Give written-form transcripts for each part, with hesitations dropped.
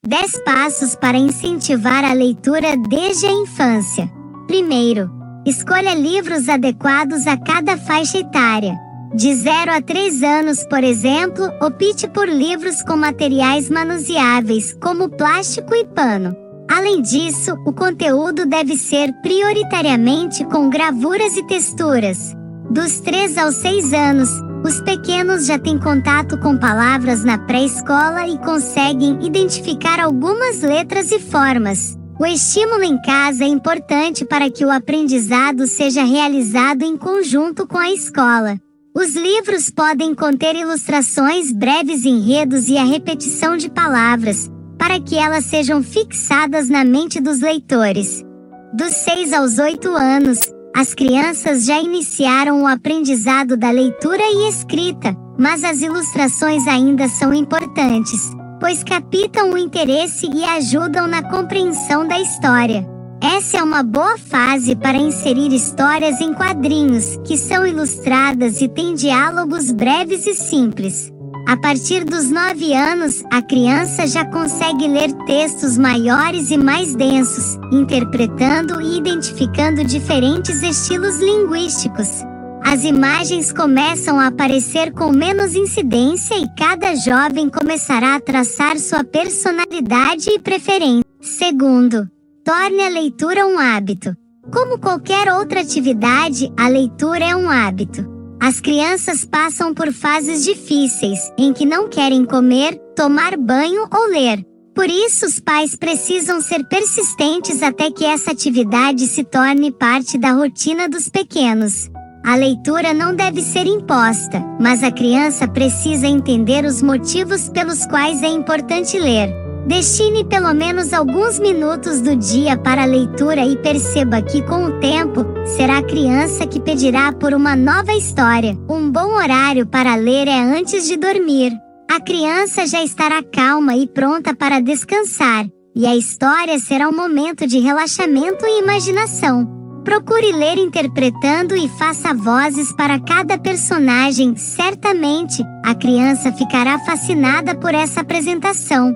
10 passos para incentivar a leitura desde a infância. Primeiro, escolha livros adequados a cada faixa etária. De 0 a 3 anos, por exemplo, opte por livros com materiais manuseáveis, como plástico e pano. Além disso, o conteúdo deve ser prioritariamente com gravuras e texturas. Dos 3 aos 6 anos, os pequenos já têm contato com palavras na pré-escola e conseguem identificar algumas letras e formas. O estímulo em casa é importante para que o aprendizado seja realizado em conjunto com a escola. Os livros podem conter ilustrações, breves enredos e a repetição de palavras, para que elas sejam fixadas na mente dos leitores. Dos 6 aos 8 anos, as crianças já iniciaram o aprendizado da leitura e escrita, mas as ilustrações ainda são importantes, pois captam o interesse e ajudam na compreensão da história. Essa é uma boa fase para inserir histórias em quadrinhos, que são ilustradas e têm diálogos breves e simples. A partir dos 9 anos, a criança já consegue ler textos maiores e mais densos, interpretando e identificando diferentes estilos linguísticos. As imagens começam a aparecer com menos incidência e cada jovem começará a traçar sua personalidade e preferência. Segundo, torne a leitura um hábito. Como qualquer outra atividade, a leitura é um hábito. As crianças passam por fases difíceis, em que não querem comer, tomar banho ou ler. Por isso, os pais precisam ser persistentes até que essa atividade se torne parte da rotina dos pequenos. A leitura não deve ser imposta, mas a criança precisa entender os motivos pelos quais é importante ler. Destine pelo menos alguns minutos do dia para a leitura e perceba que, com o tempo, será a criança que pedirá por uma nova história. Um bom horário para ler é antes de dormir. A criança já estará calma e pronta para descansar, e a história será um momento de relaxamento e imaginação. Procure ler interpretando e faça vozes para cada personagem. Certamente, a criança ficará fascinada por essa apresentação.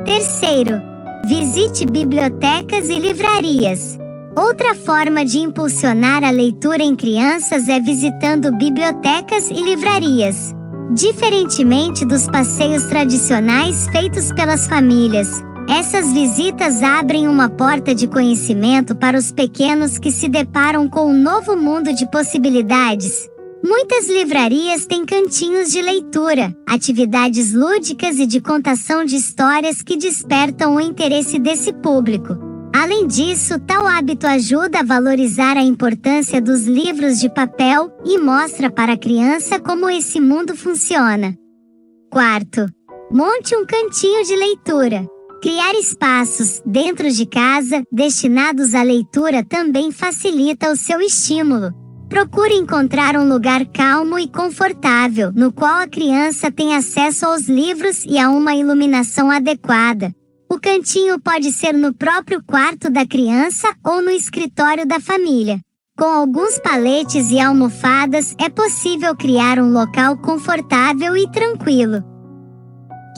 Terceiro, visite bibliotecas e livrarias. Outra forma de impulsionar a leitura em crianças é visitando bibliotecas e livrarias. Diferentemente dos passeios tradicionais feitos pelas famílias, essas visitas abrem uma porta de conhecimento para os pequenos que se deparam com um novo mundo de possibilidades. Muitas livrarias têm cantinhos de leitura, atividades lúdicas e de contação de histórias que despertam o interesse desse público. Além disso, tal hábito ajuda a valorizar a importância dos livros de papel e mostra para a criança como esse mundo funciona. Quarto, monte um cantinho de leitura. Criar espaços dentro de casa destinados à leitura também facilita o seu estímulo. Procure encontrar um lugar calmo e confortável, no qual a criança tem acesso aos livros e a uma iluminação adequada. O cantinho pode ser no próprio quarto da criança ou no escritório da família. Com alguns paletes e almofadas, é possível criar um local confortável e tranquilo.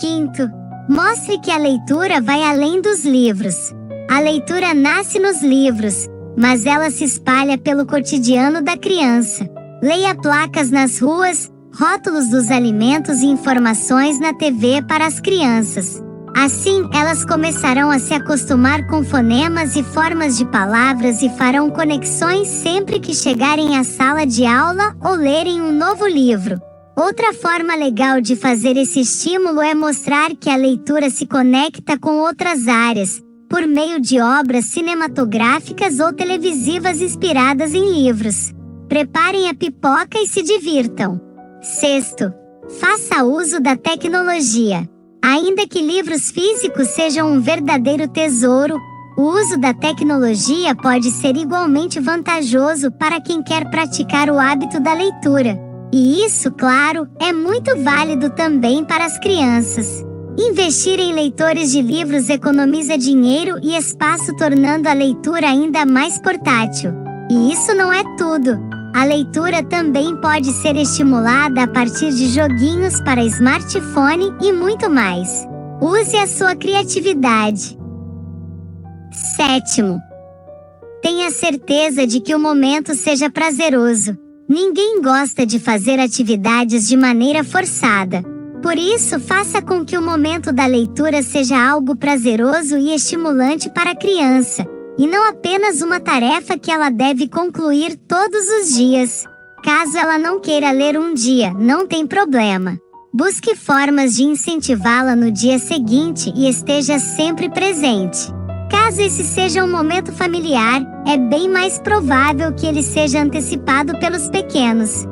Quinto, mostre que a leitura vai além dos livros. A leitura nasce nos livros, mas ela se espalha pelo cotidiano da criança. Leia placas nas ruas, rótulos dos alimentos e informações na TV para as crianças. Assim, elas começarão a se acostumar com fonemas e formas de palavras e farão conexões sempre que chegarem à sala de aula ou lerem um novo livro. Outra forma legal de fazer esse estímulo é mostrar que a leitura se conecta com outras áreas, por meio de obras cinematográficas ou televisivas inspiradas em livros. Preparem a pipoca e se divirtam. Sexto, faça uso da tecnologia. Ainda que livros físicos sejam um verdadeiro tesouro, o uso da tecnologia pode ser igualmente vantajoso para quem quer praticar o hábito da leitura. E isso, claro, é muito válido também para as crianças. Investir em leitores de livros economiza dinheiro e espaço, tornando a leitura ainda mais portátil. E isso não é tudo. A leitura também pode ser estimulada a partir de joguinhos para smartphone e muito mais. Use a sua criatividade. 7. Tenha certeza de que o momento seja prazeroso. Ninguém gosta de fazer atividades de maneira forçada. Por isso, faça com que o momento da leitura seja algo prazeroso e estimulante para a criança, e não apenas uma tarefa que ela deve concluir todos os dias. Caso ela não queira ler um dia, não tem problema. Busque formas de incentivá-la no dia seguinte e esteja sempre presente. Caso esse seja um momento familiar, é bem mais provável que ele seja antecipado pelos pequenos.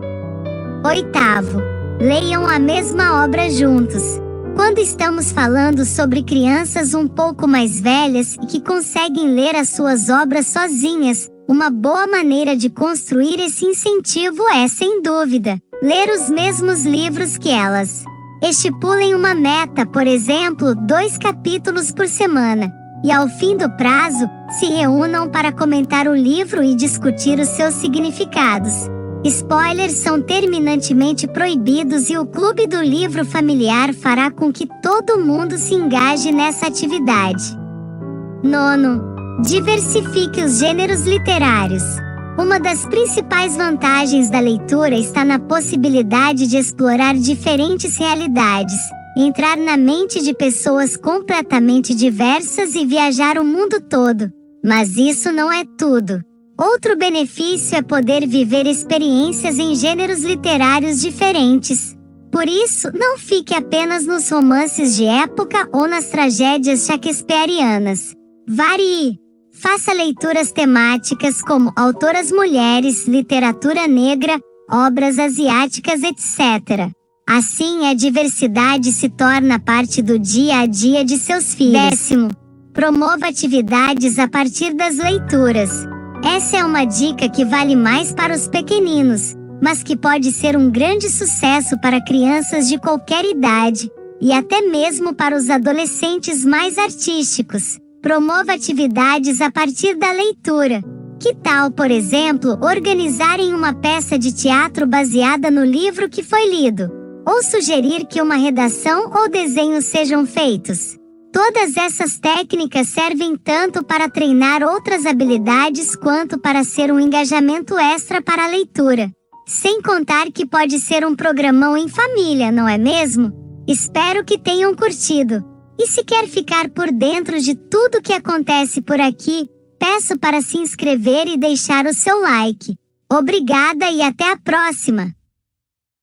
8. Leiam a mesma obra juntos. Quando estamos falando sobre crianças um pouco mais velhas e que conseguem ler as suas obras sozinhas, uma boa maneira de construir esse incentivo é, sem dúvida, ler os mesmos livros que elas. Estipulem uma meta, por exemplo, 2 capítulos por semana. E ao fim do prazo, se reúnam para comentar o livro e discutir os seus significados. Spoilers são terminantemente proibidos e o Clube do Livro Familiar fará com que todo mundo se engaje nessa atividade. 9. Diversifique os gêneros literários. Uma das principais vantagens da leitura está na possibilidade de explorar diferentes realidades, entrar na mente de pessoas completamente diversas e viajar o mundo todo. Mas isso não é tudo. Outro benefício é poder viver experiências em gêneros literários diferentes. Por isso, não fique apenas nos romances de época ou nas tragédias shakespearianas. Varie. Faça leituras temáticas como autoras mulheres, literatura negra, obras asiáticas, etc. Assim, a diversidade se torna parte do dia a dia de seus filhos. 10. Promova atividades a partir das leituras. Essa é uma dica que vale mais para os pequeninos, mas que pode ser um grande sucesso para crianças de qualquer idade, e até mesmo para os adolescentes mais artísticos. Promova atividades a partir da leitura. Que tal, por exemplo, organizarem uma peça de teatro baseada no livro que foi lido? Ou sugerir que uma redação ou desenho sejam feitos? Todas essas técnicas servem tanto para treinar outras habilidades quanto para ser um engajamento extra para a leitura. Sem contar que pode ser um programão em família, não é mesmo? Espero que tenham curtido. E se quer ficar por dentro de tudo que acontece por aqui, peço para se inscrever e deixar o seu like. Obrigada e até a próxima!